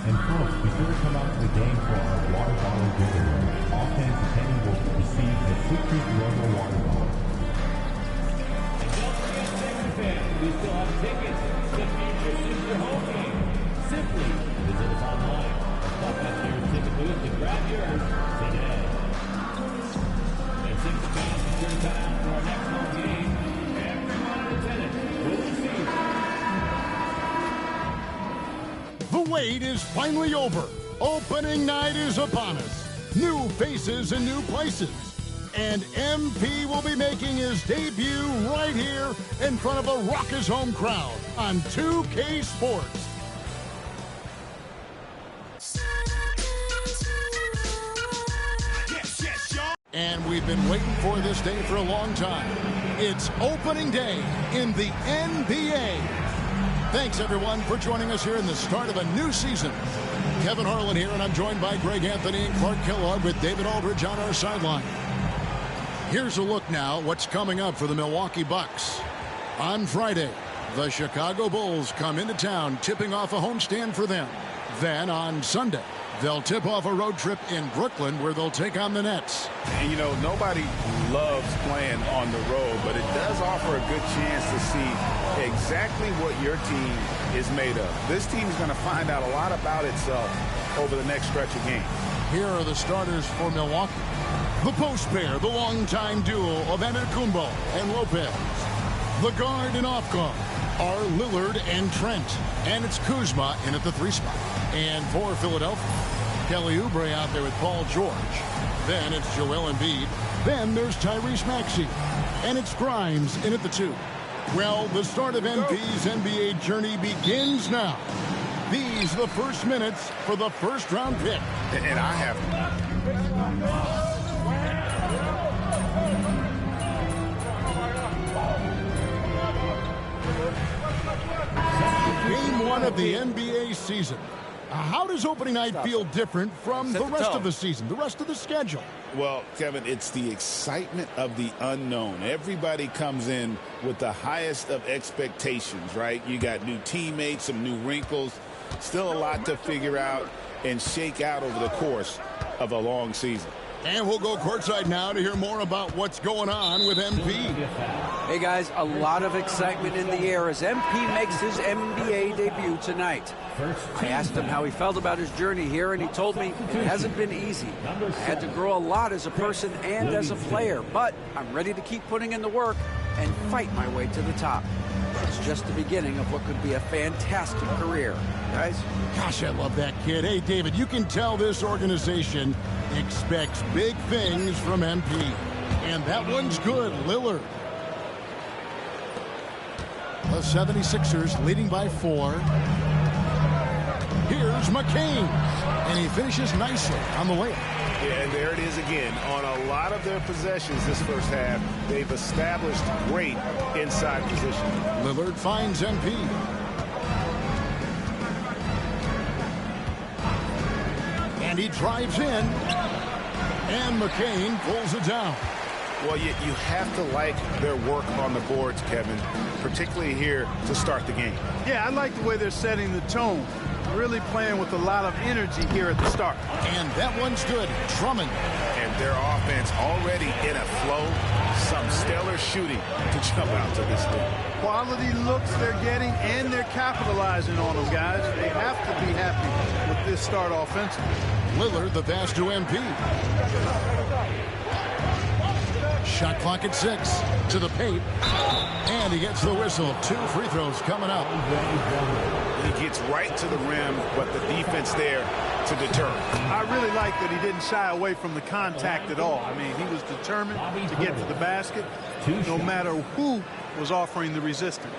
And folks, before we come out to the game for our water bottle giveaway, all fans attending will receive the Sixers logo water bottle. And don't forget, Sixers fans, we still have tickets to the future Sixer home game. Simply visit us online or stop by the nearest ticket booth to grab yours today. And Sixer fans, be sure to come out for our next home game. Everyone in attendance will receive. The wait is finally over. Opening night is upon us. New faces and new places. And MP will be making his debut right here in front of a raucous home crowd on 2K Sports. And we've been waiting for this day for a long time. It's opening day in the NBA. Thanks, everyone, for joining us here in the start of a new season. Kevin Harlan here, and I'm joined by Greg Anthony and Clark Kellogg with David Aldridge on our sideline. Here's a look now what's coming up for the Milwaukee Bucks. On Friday, the Chicago Bulls come into town, tipping off a homestand for them. Then on Sunday, they'll tip off a road trip in Brooklyn where they'll take on the Nets. And, you know, nobody loves playing on the road, but it does offer a good chance to see exactly what your team is made of. This team is going to find out a lot about itself over the next stretch of games. Here are the starters for Milwaukee. The post pair, the longtime duo of Antetokounmpo and Lopez. The guard and off guard are Lillard and Trent. And it's Kuzma in at the 3 spot. And for Philadelphia, Kelly Oubre out there with Paul George. Then it's Joel Embiid. Then there's Tyrese Maxey. And it's Grimes in at the 2. Well, the start of MP's NBA journey begins now. These are the first minutes for the first round pick. And I have Game 1 of the NBA season. How does opening night feel different from the rest of the season, the rest of the schedule? Well, Kevin, it's the excitement of the unknown. Everybody comes in with the highest of expectations, right? You got new teammates, some new wrinkles, still a lot to figure out and shake out over the course of a long season. And we'll go courtside now to hear more about what's going on with MP. Hey, guys, a lot of excitement in the air as MP makes his NBA debut tonight. I asked him how he felt about his journey here, and he told me it hasn't been easy. I had to grow a lot as a person and as a player, but I'm ready to keep putting in the work and fight my way to the top. It's just the beginning of what could be a fantastic career. Guys? Gosh, I love that kid. Hey, David, you can tell this organization expects big things from MP. And that one's good, Lillard. The 76ers leading by 4. Here's McCain. And he finishes nicely on the layup. Yeah, and there it is again. On a lot of their possessions this first half, they've established great inside position. Lillard finds MP. And he drives in. And McCain pulls it down. Well, you have to like their work on the boards, Kevin, particularly here to start the game. Yeah, I like the way they're setting the tone. Really playing with a lot of energy here at the start. And that one's good. Drummond. And their offense already in a flow. Some stellar shooting to jump out to this league. Quality looks they're getting, and they're capitalizing on them, guys. They have to be happy with this start offensively. Lillard, the pass to MP. Shot clock at 6. To the paint. And he gets the whistle. 2 free throws coming up. He gets right to the rim, but the defense there to deter. I really like that he didn't shy away from the contact at all. I mean, he was determined to get to the basket, no matter who was offering the resistance.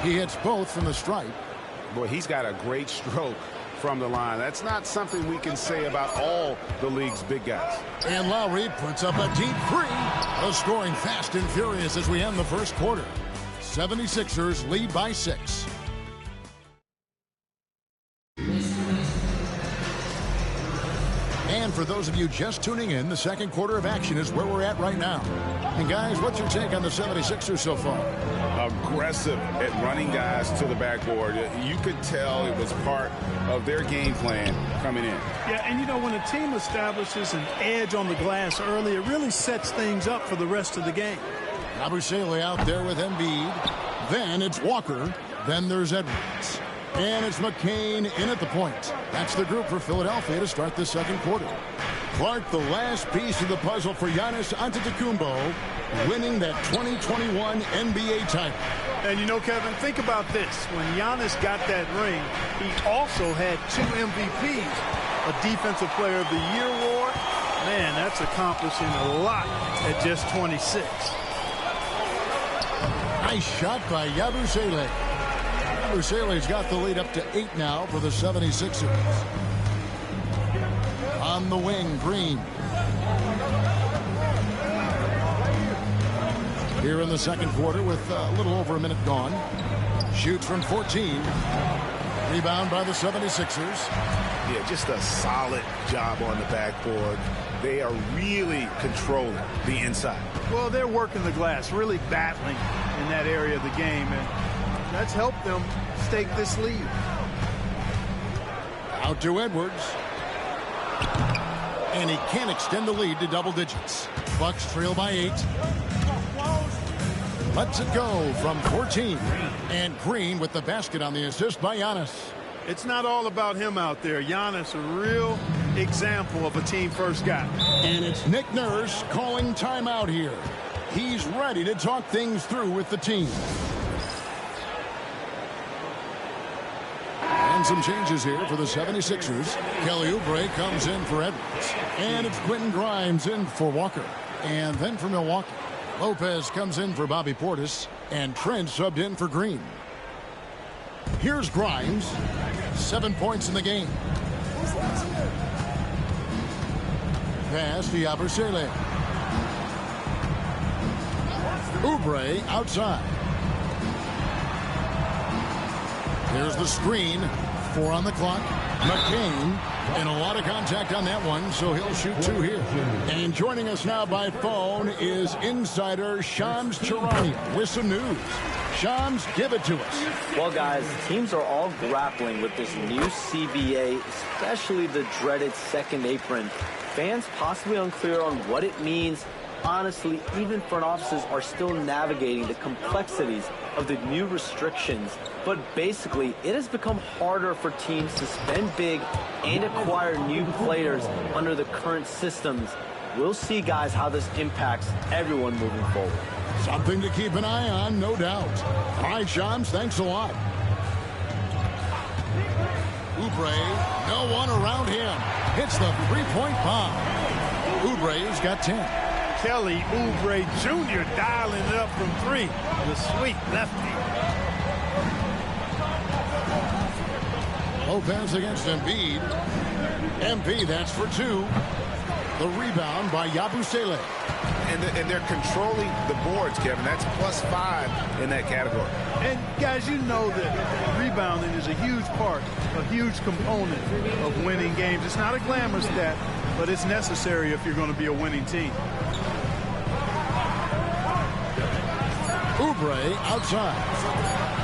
He hits both from the stripe. Boy, he's got a great stroke from the line. That's not something we can say about all the league's big guys. And Lowry puts up a deep three. The scoring fast and furious as we end the first quarter. 76ers lead by 6. And for those of you just tuning in, the second quarter of action is where we're at right now. And guys, what's your take on the 76ers so far? Aggressive at running guys to the backboard. You could tell it was part of their game plan coming in. Yeah, and you know, when a team establishes an edge on the glass early, it really sets things up for the rest of the game. Yabusele out there with Embiid. Then it's Walker. Then there's Edwards. And it's McCain in at the point. That's the group for Philadelphia to start the second quarter. Clark, the last piece of the puzzle for Giannis Antetokounmpo, winning that 2021 NBA title. And you know, Kevin, think about this. When Giannis got that ring, he also had 2 MVPs, a Defensive Player of the Year award. Man, that's accomplishing a lot at just 26. Nice shot by Yabusele. Yabusele's got the lead up to 8 now for the 76ers. On the wing, Green. Here in the second quarter with a little over a minute gone. Shoots from 14. Rebound by the 76ers. Yeah, just a solid job on the backboard. They are really controlling the inside. Well, they're working the glass, really battling in that area of the game, and that's helped them stake this lead. Out to Edwards. And he can't extend the lead to double digits. Bucks trail by 8. Lets it go from 14. And Green with the basket on the assist by Giannis. It's not all about him out there. Giannis, a real example of a team-first guy. And it's Nick Nurse calling timeout here. He's ready to talk things through with the team. And some changes here for the 76ers. Kelly Oubre comes in for Edwards. And it's Quentin Grimes in for Walker. And then for Milwaukee, Lopez comes in for Bobby Portis. And Trent subbed in for Green. Here's Grimes. 7 points in the game. Pass to Yabusele. Oubre outside. There's the screen. 4 on the clock. McCain, and a lot of contact on that one, so he'll shoot 2 here. And joining us now by phone is insider Shams Charania with some news. Shams, give it to us. Well, guys, teams are all grappling with this new CBA, especially the dreaded second apron. Fans possibly unclear on what it means. Honestly, even front offices are still navigating the complexities of the new restrictions. But basically, it has become harder for teams to spend big and acquire new players under the current systems. We'll see, guys, how this impacts everyone moving forward. Something to keep an eye on, no doubt. All right, Shams, thanks a lot. Oubre, no one around him. Hits the three-point bomb. Oubre's got 10. Kelly Oubre Jr. dialing it up from 3. The sweet lefty. Lopez against Embiid. MP, that's for 2. The rebound by Yabusele. And they're controlling the boards, Kevin. That's +5 in that category. And, guys, you know that rebounding is a huge part, a huge component of winning games. It's not a glamour stat, but it's necessary if you're going to be a winning team. Oubre outside.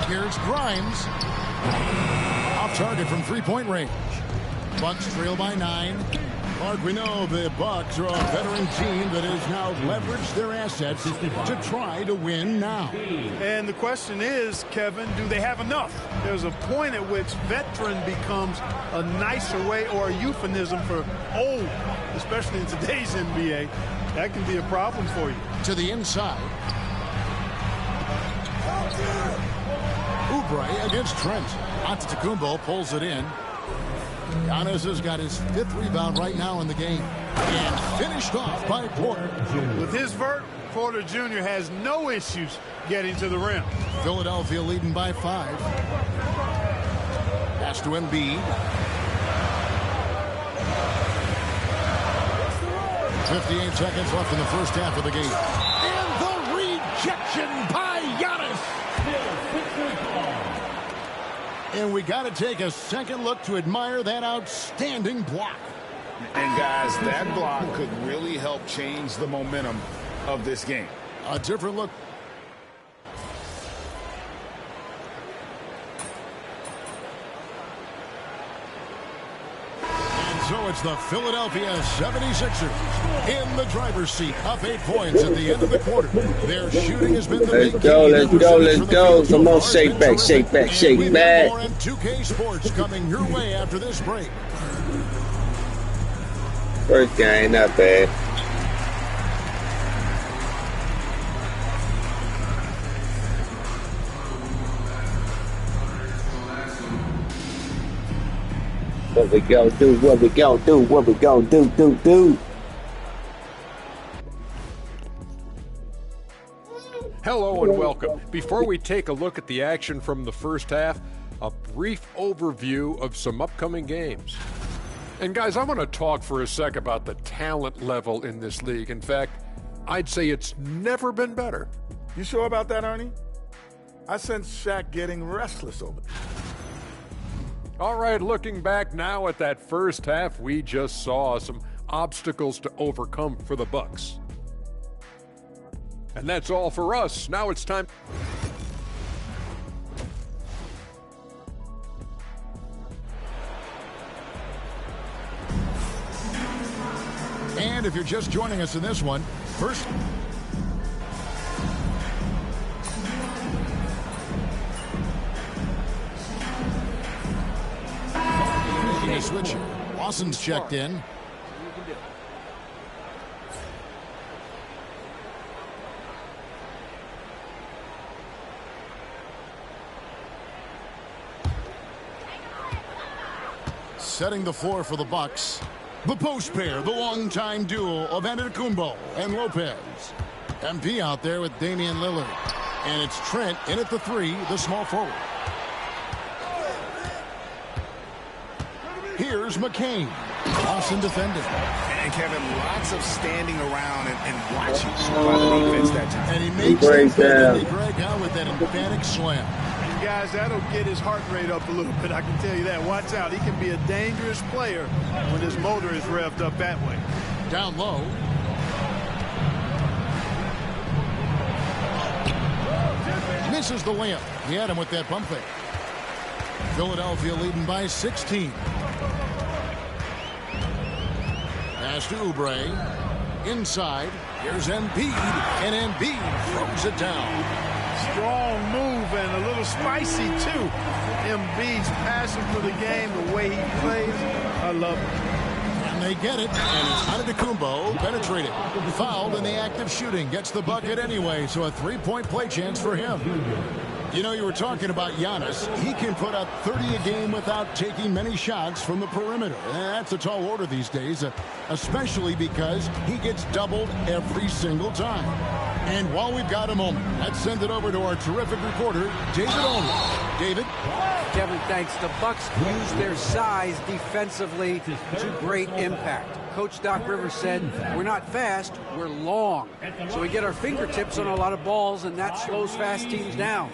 Here's Grimes. Off target from three-point range. Bucks trail by 9. Mark, we know the Bucks are a veteran team that has now leveraged their assets to try to win now. And the question is, Kevin, do they have enough? There's a point at which veteran becomes a nicer way or a euphemism for old, especially in today's NBA. That can be a problem for you. To the inside. Oubre against Trent. Antetokounmpo pulls it in. Giannis has got his 5th rebound right now in the game. And finished off by Porter. With his vert, Porter Jr. has no issues getting to the rim. Philadelphia leading by 5. Pass to Embiid. 58 seconds left in the first half of the game. And the rejection by Giannis. And we got to take a second look to admire that outstanding block. And guys, that block could really help change the momentum of this game. A different look. So it's the Philadelphia 76ers in the driver's seat, up 8 points at the end of the quarter. Their shooting has been the big key. Let's go. Come on, shake back. More on 2K Sports coming your way after this break. First game, not bad. What we gon' do. Hello and welcome. Before we take a look at the action from the first half, a brief overview of some upcoming games. And guys, I want to talk for a sec about the talent level in this league. In fact, I'd say it's never been better. You sure about that, Ernie? I sense Shaq getting restless over it. All right, looking back now at that first half, we just saw some obstacles to overcome for the Bucks. And that's all for us. Now it's time. And if you're just joining us in this one, first... a switch. Lawson's checked in. Setting the floor for the Bucks. The post pair, the longtime duo of Antetokounmpo and Lopez. MP out there with Damian Lillard. And it's Trent in at the 3, the small forward. Here's McCain. Lawson defending. And Kevin, lots of standing around and watching by the defense that time. And he makes it Greg out with that emphatic slam. And guys, that'll get his heart rate up a little bit. I can tell you that. Watch out. He can be a dangerous player when his motor is revved up that way. Down low. Misses the layup. He had him with that pump fake. Philadelphia leading by 16. Pass to Oubre. Inside. Here's Embiid. And Embiid throws it down. Strong move and a little spicy, too. Embiid's passion for the game, the way he plays, I love it. And they get it. And it's Antetokounmpo penetrated. Fouled in the act of shooting. Gets the bucket anyway, so a three-point play chance for him. You know, you were talking about Giannis. He can put up 30 a game without taking many shots from the perimeter. That's a tall order these days, especially because he gets doubled every single time. And while we've got a moment, let's send it over to our terrific reporter, David Olney. David? Kevin, thanks. The Bucks use their size defensively to great impact. Coach Doc Rivers said, we're not fast, we're long. So we get our fingertips on a lot of balls, and that slows fast teams down.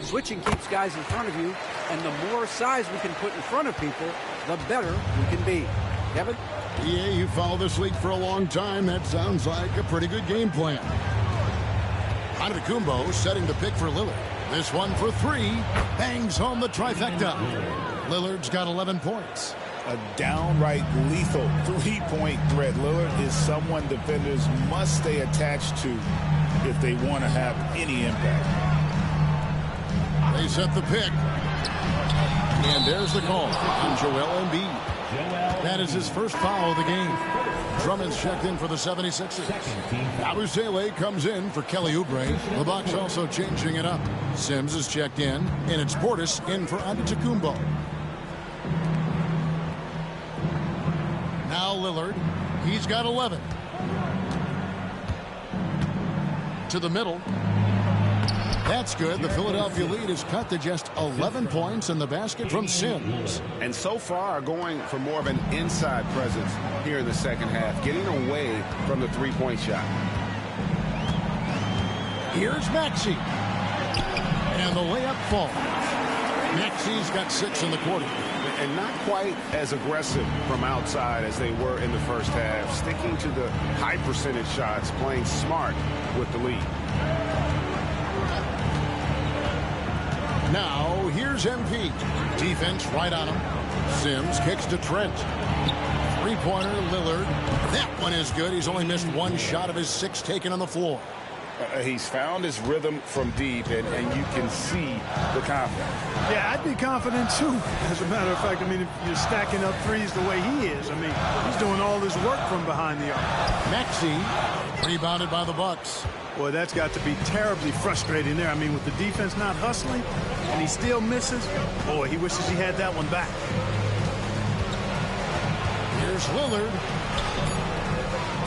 Switching keeps guys in front of you, and the more size we can put in front of people, the better we can be. Kevin? Yeah, you follow this league for a long time. That sounds like a pretty good game plan. Antetokounmpo setting the pick for Lillard. This one for 3. Bangs home the trifecta. Lillard's got 11 points. A downright lethal three-point threat. Lillard is someone defenders must stay attached to if they want to have any impact. They set the pick. And there's the call on Joel Embiid. That is his first foul of the game. Drummond's checked in for the 76ers. Abusele comes in for Kelly Oubre. The Bucks also changing it up. Sims is checked in, and it's Portis in for Antetokounmpo. Now Lillard. He's got 11. To the middle. That's good. The Philadelphia lead is cut to just 11 points in the basket from Sims. And so far going for more of an inside presence here in the second half, getting away from the three-point shot. Here's Maxey. And the layup falls. Maxey's got 6 in the quarter. And not quite as aggressive from outside as they were in the first half. Sticking to the high percentage shots, playing smart with the lead. Now, here's MP. Defense right on him. Sims kicks to Trent. Three-pointer, Lillard. That one is good. He's only missed 1 shot of his 6 taken on the floor. He's found his rhythm from deep, and you can see the confidence. Yeah, I'd be confident, too. As a matter of fact, I mean, if you're stacking up threes the way he is, I mean, he's doing all this work from behind the arc. Maxey, rebounded by the Bucks. Boy, that's got to be terribly frustrating there. I mean, with the defense not hustling, and he still misses, boy, he wishes he had that one back. Here's Lillard.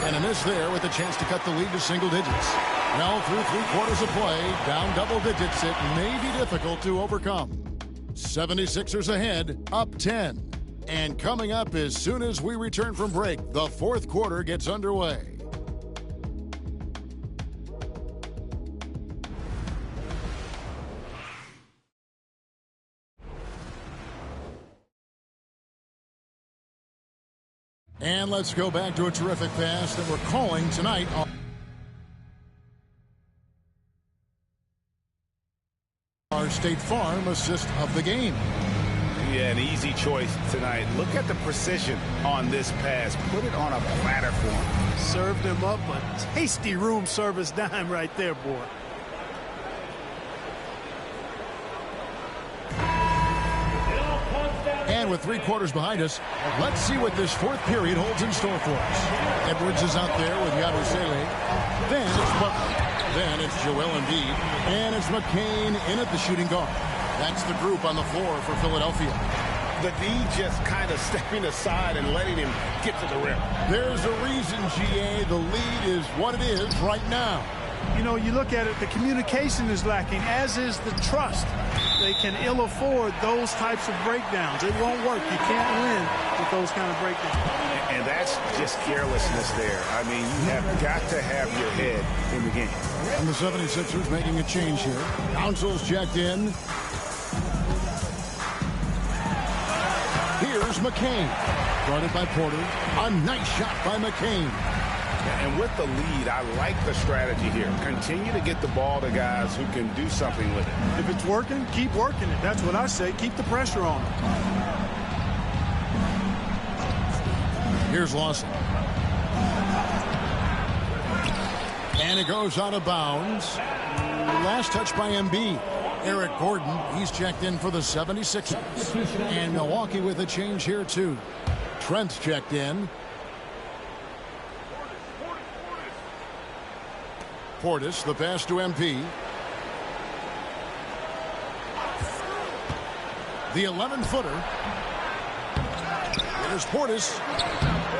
And a miss there with a chance to cut the lead to single digits. Well, through 3 quarters of play, down double digits, it may be difficult to overcome. 76ers ahead, up 10. And coming up as soon as we return from break, the 4th quarter gets underway. And let's go back to a terrific pass that we're calling tonight on our State Farm assist of the game. Yeah, an easy choice tonight. Look at the precision on this pass. Put it on a platter for him. Served him up a tasty room service dime right there, boy. And with 3 quarters behind us, let's see what this 4th period holds in store for us. Edwards is out there with Yabusele. Then it's Butler. Then it's Joel Embiid. And it's McCain in at the shooting guard. That's the group on the floor for Philadelphia. The D just kind of stepping aside and letting him get to the rim. There's a reason, GA. The lead is what it is right now. You know, you look at it, the communication is lacking, as is the trust. They can ill afford those types of breakdowns. It won't work. You can't win with those kind of breakdowns. And that's just carelessness there. I mean, you have got to have your head in the game. And the 76ers making a change here. Council's checked in. Here's McCain. Guarded by Porter. A nice shot by McCain. And with the lead, I like the strategy here. Continue to get the ball to guys who can do something with it. If it's working, keep working it. That's what I say. Keep the pressure on them. Here's Lawson. And it goes out of bounds. Last touch by Embiid. Eric Gordon, he's checked in for the 76ers. And Milwaukee with a change here, too. Trent's checked in. Portis, the pass to MP. The 11-footer. There's Portis.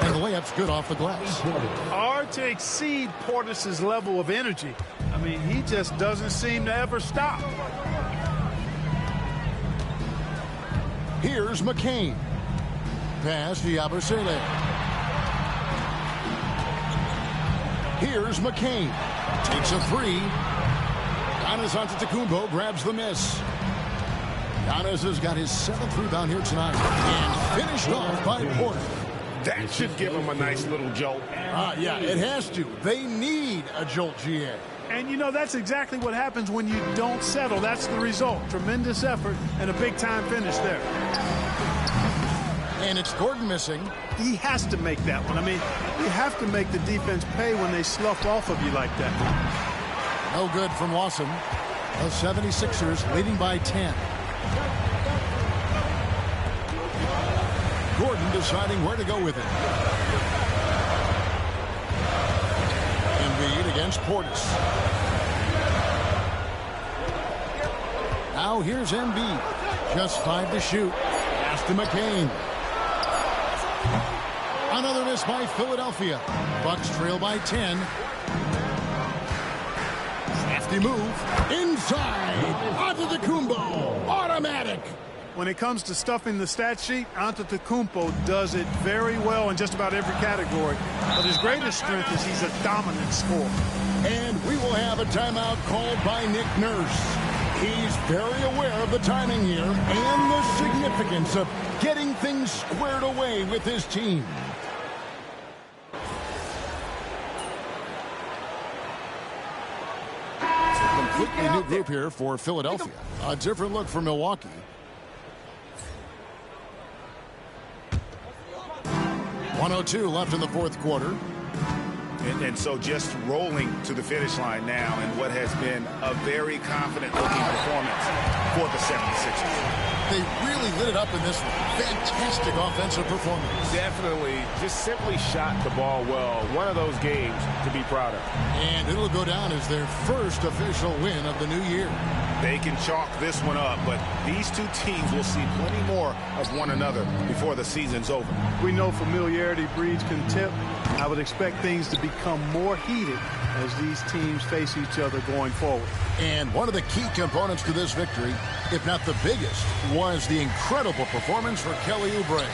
And the layup's good off the glass. Hard to exceed Portis' level of energy. I mean, he just doesn't seem to ever stop. Here's McCain. Pass to Yabusele. Here's McCain. Takes a 3. Giannis Antetokounmpo grabs the miss. Giannis has got his 7th rebound here tonight. And finished off by Porter. That should give him a nice little jolt. Yeah, it has to. They need a jolt, GA. And, you know, that's exactly what happens when you don't settle. That's the result. Tremendous effort and a big-time finish there. And it's Gordon missing. He has to make that one. I mean, you have to make the defense pay when they slough off of you like that. No good from Lawson. The 76ers leading by 10. Gordon deciding where to go with it. Embiid against Portis. Now here's Embiid. Just 5 to shoot. Pass to McCain. Another miss by Philadelphia. Bucks trail by 10. Lefty move. Inside. Antetokounmpo. Automatic. When it comes to stuffing the stat sheet, Antetokounmpo does it very well in just about every category. But his greatest strength is he's a dominant scorer. And we will have a timeout called by Nick Nurse. He's very aware of the timing here and the significance of getting things squared away with his team. It's a completely new group here for Philadelphia. A different look for Milwaukee. .102 left in the fourth quarter. And so just rolling to the finish line now in what has been a very confident-looking performance for the 76ers. They really lit it up in this one. Fantastic offensive performance. Definitely. Just simply shot the ball well. One of those games to be proud of. And it'll go down as their first official win of the new year. They can chalk this one up, but these two teams will see plenty more of one another before the season's over. We know familiarity breeds contempt. I would expect things to become more heated as these teams face each other going forward. And one of the key components to this victory, if not the biggest, was the incredible performance for Kelly Oubre.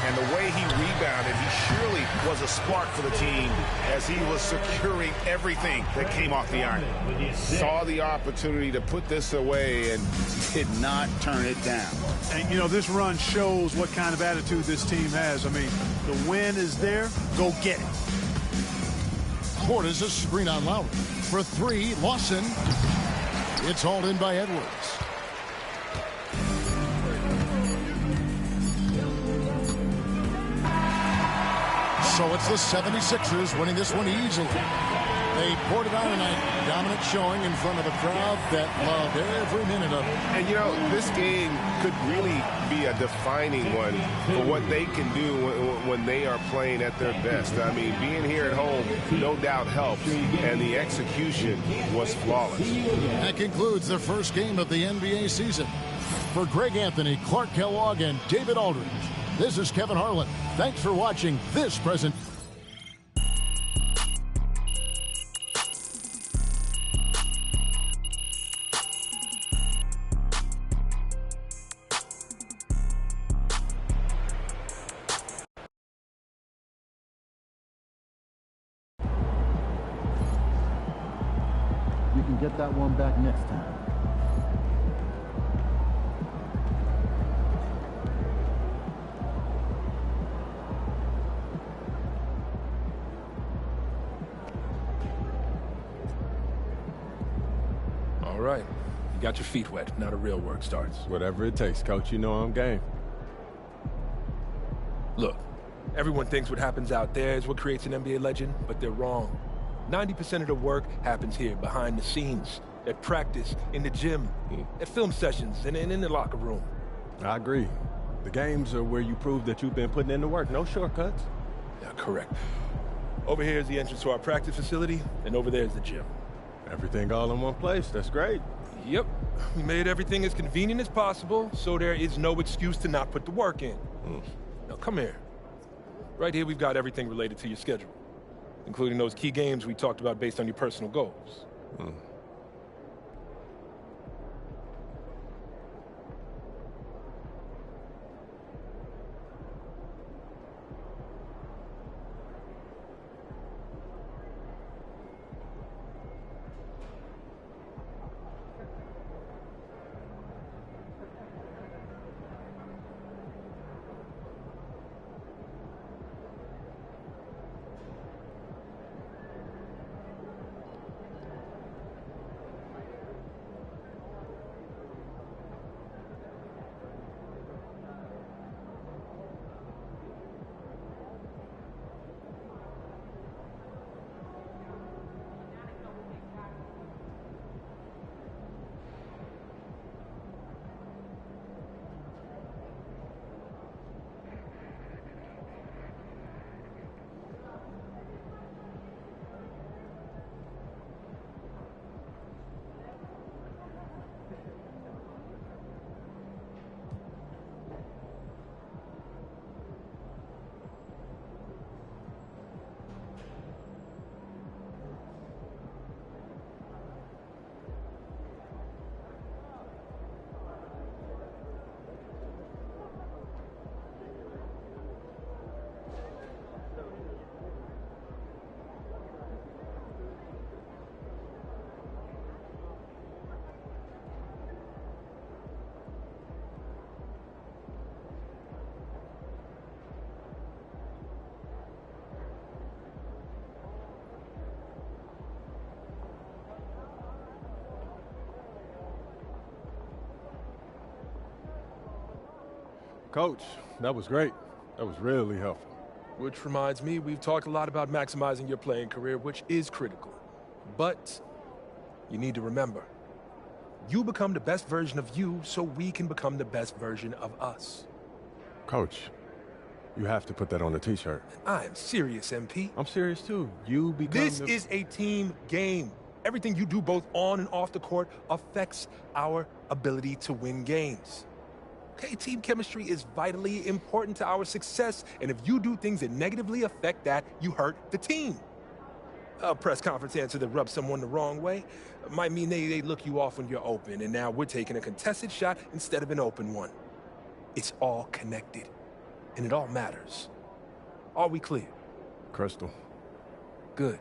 And the way he rebounded, he surely was a spark for the team as he was securing everything that came off the iron. Saw the opportunity to put this away and did not turn it down. And, you know, this run shows what kind of attitude this team has. I mean, the win is there. Go get it. Portis a screen on Lowry. For three, Lawson. It's hauled in by Edwards. So it's the 76ers winning this one easily. They poured it on tonight. Dominant showing in front of a crowd that loved every minute of it. And, you know, this game could really be a defining one for what they can do when they are playing at their best. I mean, being here at home no doubt helps, and the execution was flawless. That concludes the first game of the NBA season. For Greg Anthony, Clark Kellogg, and David Aldridge, this is Kevin Harlan. Thanks for watching this present. You can get that one back next time. All right. You got your feet wet. Now the real work starts. Whatever it takes, Coach. You know I'm game. Look, everyone thinks what happens out there is what creates an NBA legend, but they're wrong. 90% of the work happens here, behind the scenes, at practice, in the gym, at film sessions, and in the locker room. I agree. The games are where you prove that you've been putting in the work. No shortcuts. Yeah, correct. Over here is the entrance to our practice facility, and over there is the gym. Everything all in one place. That's great. Yep. We made everything as convenient as possible, so there is no excuse to not put the work in. Now, come here. Right here, we've got everything related to your schedule, including those key games we talked about based on your personal goals. Coach, that was great. That was really helpful. Which reminds me, we've talked a lot about maximizing your playing career, which is critical. But you need to remember, you become the best version of you so we can become the best version of us. Coach, you have to put that on the T-shirt. I am serious, MP. I'm serious, too. You become This is a team game. Everything you do both on and off the court affects our ability to win games. Okay, team chemistry is vitally important to our success, and if you do things that negatively affect that, you hurt the team. A press conference answer that rubs someone the wrong way might mean they look you off when you're open, and now we're taking a contested shot instead of an open one. It's all connected, and it all matters. Are we clear? Crystal. Good.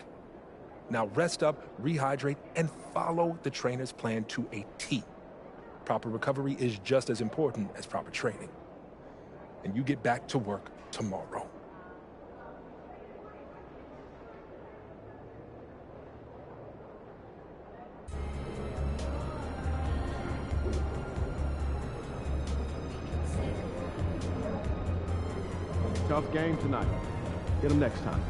Now rest up, rehydrate, and follow the trainer's plan to a T. Proper recovery is just as important as proper training. And you get back to work tomorrow. Tough game tonight. Get them next time.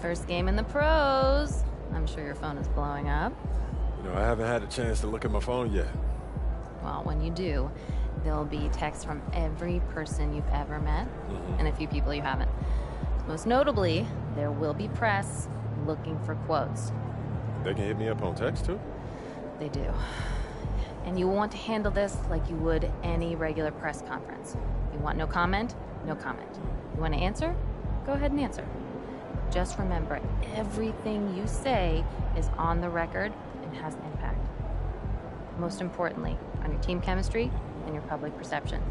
First game in the pros. I'm sure your phone is blowing up. You know, I haven't had a chance to look at my phone yet. Well, when you do, there'll be texts from every person you've ever met and a few people you haven't. Most notably, there will be press looking for quotes. They can hit me up on text, too? They do. And you want to handle this like you would any regular press conference. You want no comment? No comment. You want to answer? Go ahead and answer. Just remember, everything you say is on the record and has impact. Most importantly, on your team chemistry and your public perception.